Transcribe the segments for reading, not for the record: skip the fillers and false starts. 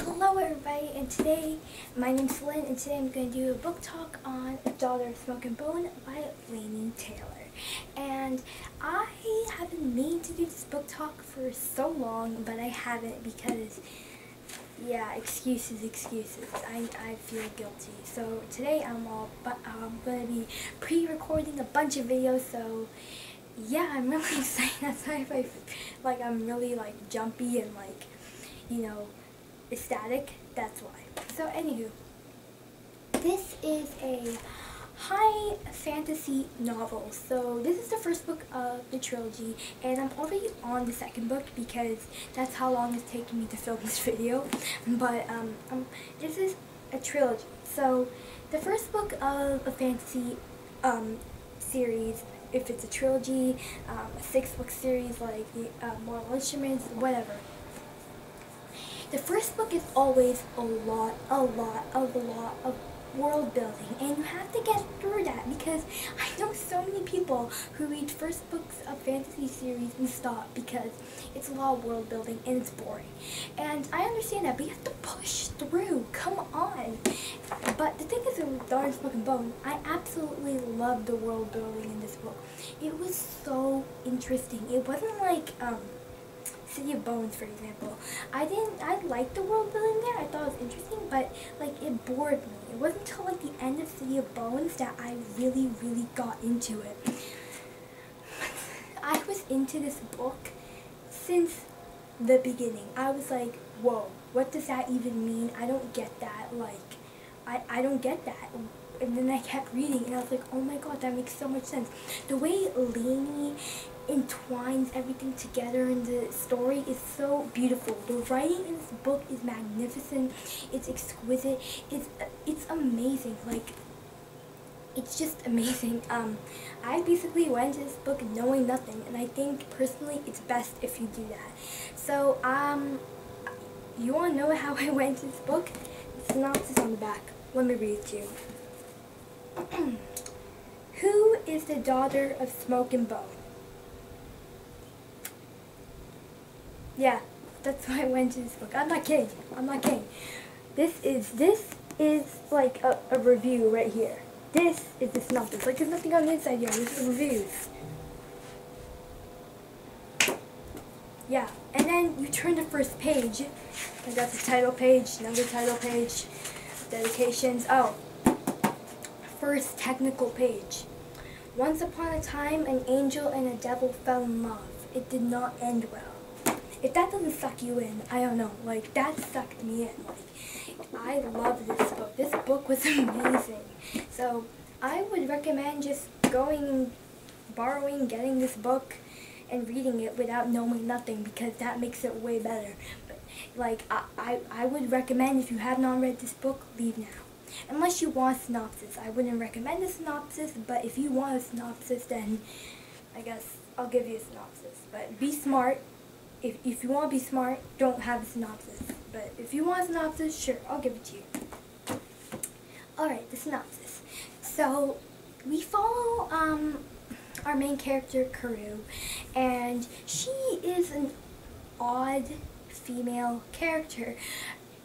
Hello everybody, and today, my name's Lynn, and today I'm going to do a book talk on A Daughter of Smoke and Bone by Lani Taylor. And I have been meaning to do this book talk for so long, but I haven't because, yeah, excuses. I feel guilty. So today I'm going to be pre-recording a bunch of videos, so yeah, I'm really excited. That's why I'm really jumpy and ecstatic, that's why. So anywho, this is a high fantasy novel. So this is the first book of the trilogy, and I'm already on the second book because that's how long it's taken me to film this video. But this is a trilogy. So the first book of a fantasy series, if it's a trilogy, a 6-book series like Mortal Instruments, whatever. The first book is always a lot of world building, and you have to get through that because I know so many people who read first books of fantasy series and stop because it's a lot of world building and it's boring. And I understand that, but you have to push through. Come on. But the thing is, with Daughter of Smoke and Bone, I absolutely loved the world building in this book. It was so interesting. It wasn't like City of Bones, for example. I liked the world building there. I thought it was interesting, but it bored me. It wasn't until the end of City of Bones that I really got into it. I was into this book since the beginning. I was like, whoa, what does that even mean? I don't get that. I don't get that. And then I kept reading, and I was like, oh my god, that makes so much sense. The way Lani entwines everything together in the story is so beautiful. The writing in this book is magnificent. It's exquisite. It's amazing. It's just amazing. I basically went into this book knowing nothing, and I think personally it's best if you do that. So you want to know how I went into this book? The synopsis on the back. Let me read it to you. Who is the daughter of Smoke and Bone? Yeah, that's why I went to this book. I'm not kidding. This is like a review right here. This is the synopsis. There's nothing on the inside here. This is reviews. Yeah, and then you turn the first page. I got the title page, another title page, dedications. Oh, first technical page. Once upon a time, an angel and a devil fell in love. It did not end well. If that doesn't suck you in, I don't know. That sucked me in. I love this book. This book was amazing. So, I would recommend just going, borrowing, getting this book, and reading it without knowing nothing because that makes it way better. But, I would recommend, if you have not read this book, leave now. Unless you want a synopsis. I wouldn't recommend a synopsis, but if you want a synopsis, then I guess I'll give you a synopsis. But be smart. If you want to be smart, don't have a synopsis. But if you want a synopsis, sure, I'll give it to you. Alright, the synopsis. So, we follow our main character, Karu, and she is an odd female character.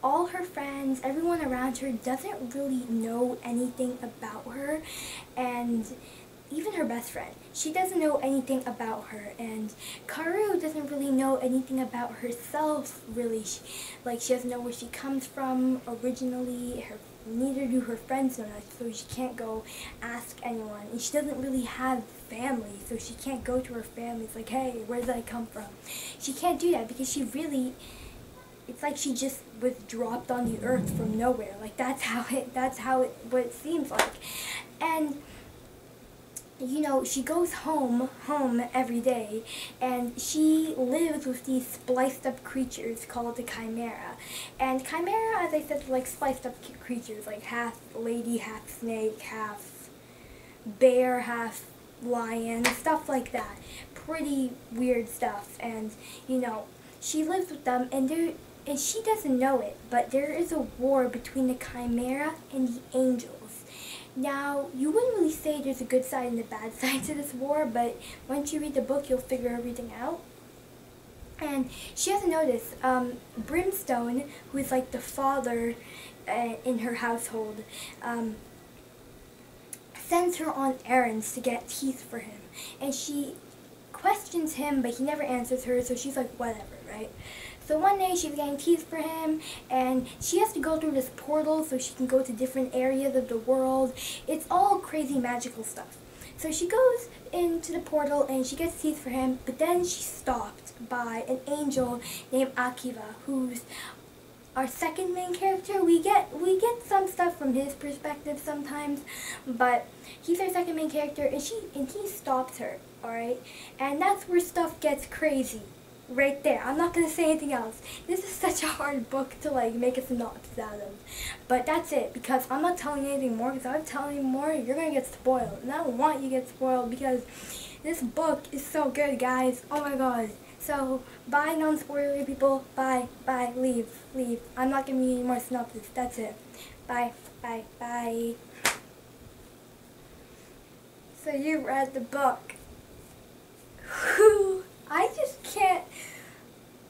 All her friends, everyone around her doesn't really know anything about her, and even her best friend, she doesn't know anything about her, and Karu doesn't really know anything about herself, really. She doesn't know where she comes from originally, neither do her friends know that, so she can't go ask anyone, and she doesn't really have family, so she can't go to her family. It's like, hey, where did I come from? She can't do that because it's like she just was dropped on the earth from nowhere. That's what it seems like. And she goes home every day, and she lives with these spliced up creatures called the Chimera. And Chimera, as I said, are spliced up creatures, half lady, half snake, half bear, half lion, stuff like that. Pretty weird stuff. And she lives with them, and she doesn't know it, but there is a war between the Chimera and the angels. Now, you wouldn't really say there's a good side and a bad side to this war, but once you read the book, you'll figure everything out. And she has noticed Brimstone, who is like the father in her household, sends her on errands to get teeth for him. And she questions him, but he never answers her, so she's like, whatever, right? So one day she's getting teeth for him, and she has to go through this portal so she can go to different areas of the world. It's all crazy magical stuff. So she goes into the portal and she gets teeth for him, but then she's stopped by an angel named Akiva, who's our second main character. We get some stuff from his perspective sometimes, but he's our second main character, and he stops her, alright? And that's where stuff gets crazy. Right there. I'm not gonna say anything else. This is such a hard book to like make a synopsis out of. But that's it, because I'm not telling you anything more, because if I'm telling you more, you're gonna get spoiled. And I don't want you to get spoiled, because this book is so good, guys. Oh my god. So, bye non-spoilery people. Bye. Bye. Leave. Leave. I'm not giving you any more synopsis. That's it. Bye. Bye. Bye. So you read the book. I just can't.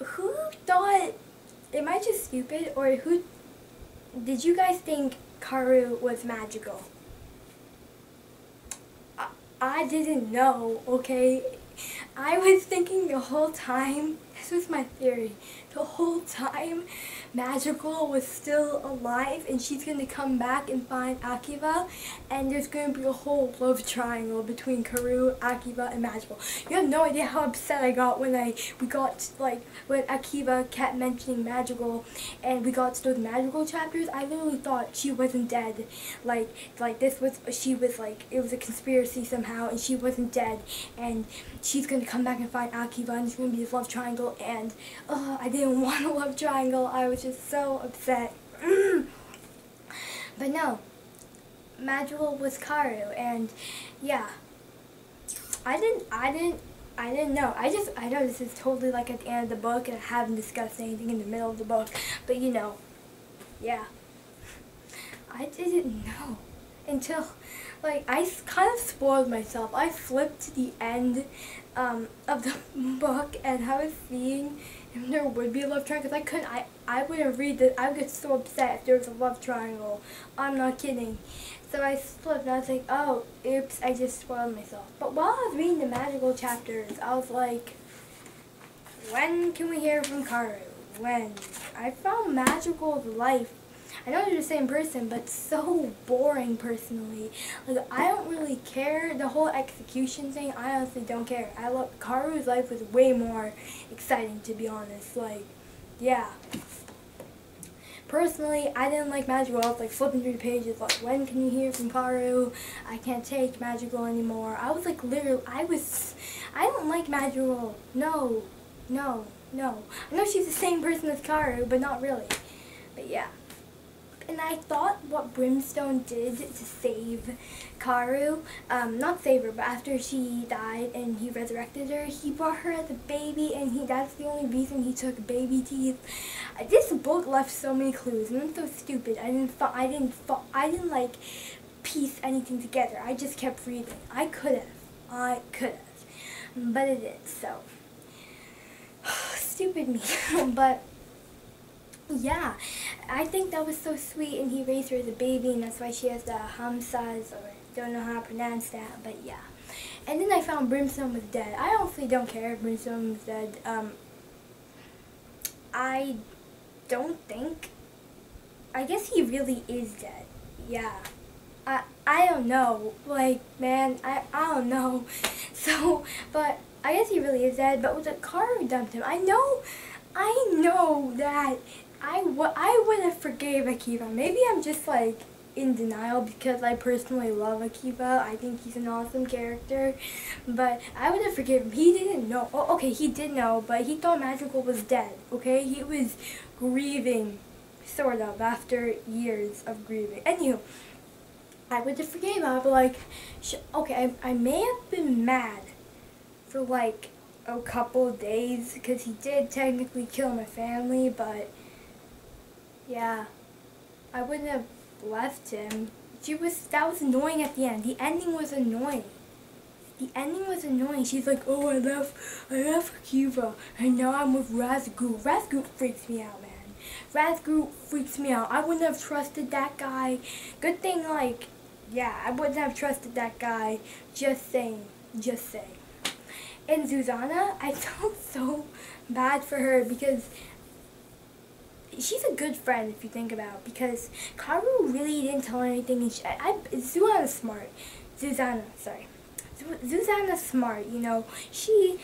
Who thought? Am I just stupid, or who? Did you guys think Karu was magical? I didn't know, okay? I was thinking the whole time, this was my theory, the whole time Magical was still alive and she's going to come back and find Akiva, and there's going to be a whole love triangle between Karu, Akiva, and Magical. You have no idea how upset I got when when Akiva kept mentioning Magical and we got to those Magical chapters. I literally thought she wasn't dead. It was a conspiracy somehow, and she wasn't dead, and she's going to come back and find Akiva, and it's going to be this love triangle, and I didn't want a love triangle. I was just so upset. But no, Magical was Karu, and yeah, I didn't know. I know this is totally like at the end of the book, and I haven't discussed anything in the middle of the book, but you know, yeah, I didn't know until, I kind of spoiled myself. I flipped to the end of the book, and I was seeing if there would be a love triangle, because I wouldn't read this. I would get so upset if there was a love triangle. I'm not kidding. So I flipped, and I was like, oh, oops, I just spoiled myself. But while I was reading the Magical chapters, I was like, when can we hear from Karu? When? I found Magical's life, I know they're the same person, but so boring personally. I don't really care. The whole execution thing, I honestly don't care. Karu's life was way more exciting, to be honest. Yeah. Personally, I didn't like Magical. I was flipping through the pages, when can you hear from Karu? I can't take Magical anymore. I was I don't like Magical. No. I know she's the same person as Karu, but not really. But yeah. And I thought what Brimstone did to save Karu, not save her, but after she died and he resurrected her, he brought her as a baby, and that's the only reason he took baby teeth. This book left so many clues, and I'm so stupid. I didn't piece anything together. I just kept reading. I could have, but I didn't. So stupid me. But yeah, I think that was so sweet, and he raised her as a baby, and that's why she has the hamsas, or don't know how to pronounce that, but yeah. And then I found Brimstone was dead. I honestly don't care if Brimstone was dead. I don't think, I guess he really is dead. Yeah. I don't know. Man, I don't know. So, but I guess he really is dead, but with the car who dumped him, I know that I would have forgave Akiva. Maybe I'm just in denial because I personally love Akiva. I think he's an awesome character, but I would have forgiven him. He didn't know. Oh, okay, he did know, but he thought Magical was dead. Okay, he was grieving, sort of, after years of grieving. Anywho, I would have forgave him. I'd be like, okay, I may have been mad for a couple of days because he did technically kill my family, but yeah, I wouldn't have left him. That was annoying at the end. The ending was annoying. The ending was annoying. She's like, oh, I left Kiva, and now I'm with Razgul. Razgul freaks me out, man. Razgul freaks me out. I wouldn't have trusted that guy. Good thing, like, yeah, I wouldn't have trusted that guy. Just saying. Just saying. And Susanna, I felt so bad for her because she's a good friend if you think about it, because Karu really didn't tell her anything. And Susanna's smart. Susanna's smart, you know. She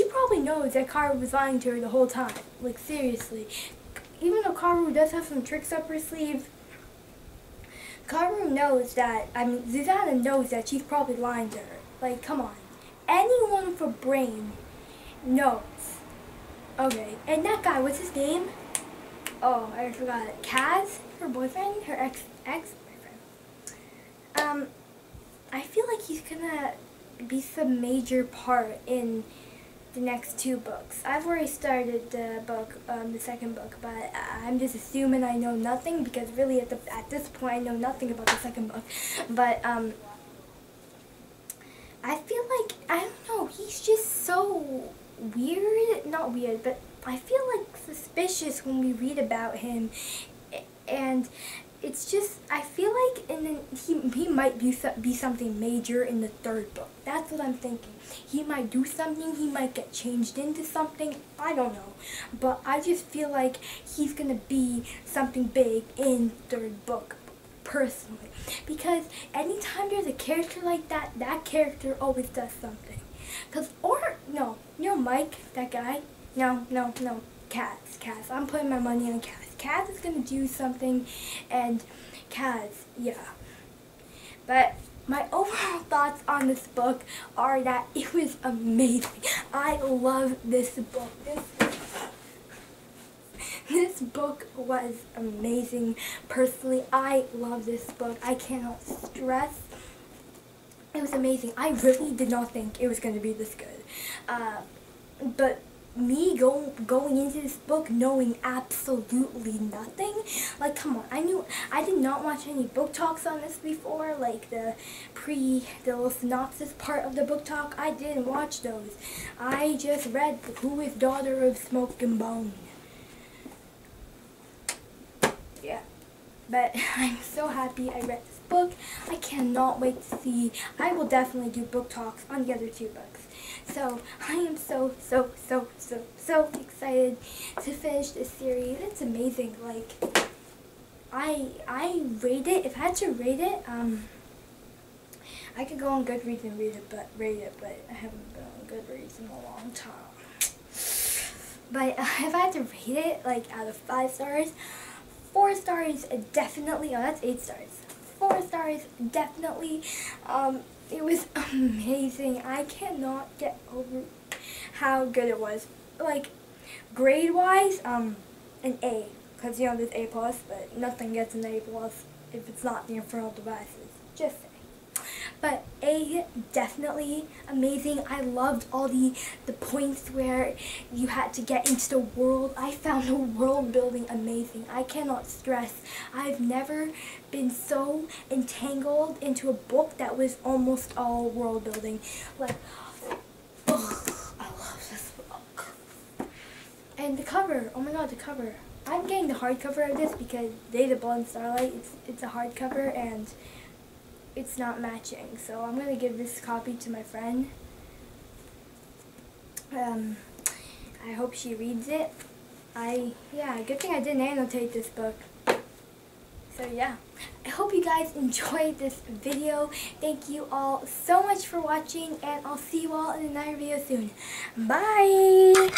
probably knows that Karu was lying to her the whole time. Like, seriously. Even though Karu does have some tricks up her sleeve, Karu knows that, Susanna knows that she's probably lying to her. Like, come on. Anyone with a brain knows. Okay, and that guy, what's his name? Oh, I forgot it. Kaz, her boyfriend, her ex-boyfriend. I feel like he's gonna be some major part in the next 2 books. I've already started the book, the second book, but I'm just assuming I know nothing because really at this point I know nothing about the second book. But I feel like, I don't know, he's just so weird, not weird, but I feel like suspicious when we read about him, and it's just, I feel like he might be something major in the 3rd book. That's what I'm thinking. He might do something, he might get changed into something, I don't know. But I just feel like he's gonna be something big in 3rd book, personally. Because anytime there's a character like that, that character always does something. Mike, that guy, no, Kaz. I'm putting my money on Kaz. Kaz is going to do something, and Kaz, yeah. But my overall thoughts on this book are that it was amazing. I love this book. This book was amazing. Personally, I love this book. I cannot stress. It was amazing. I really did not think it was going to be this good. But me going into this book knowing absolutely nothing, like, come on, I did not watch any book talks on this before, like the little synopsis part of the book talk. I didn't watch those. I just read Who is Daughter of Smoke and Bone. Yeah. But I'm so happy I read this book. I cannot wait to see. I will definitely do book talks on the other 2 books. So I am so excited to finish this series. It's amazing. Like, I rate it. If I had to rate it, I could go on Goodreads and rate it, but I haven't been on Goodreads in a long time. But if I had to rate it, like, out of 5 stars, 4 stars definitely. Oh, that's 8 stars. 4 stars definitely. It was amazing. I cannot get over how good it was. Like, grade-wise, an A. Because, you know, there's A+, but nothing gets an A+ if it's not the Infernal Devices. Just saying. But A, definitely amazing. I loved all the points where you had to get into the world. I found the world building amazing. I cannot stress. I've never been so entangled into a book that was almost all world building. Like, ugh, I love this book. And the cover, oh my god, the cover. I'm getting the hardcover of this because Day the Blood and Starlight, it's a hardcover and it's not matching, so I'm going to give this copy to my friend. I hope she reads it. Yeah, good thing I didn't annotate this book. So yeah, I hope you guys enjoyed this video. Thank you all so much for watching, and I'll see you all in another video soon. Bye!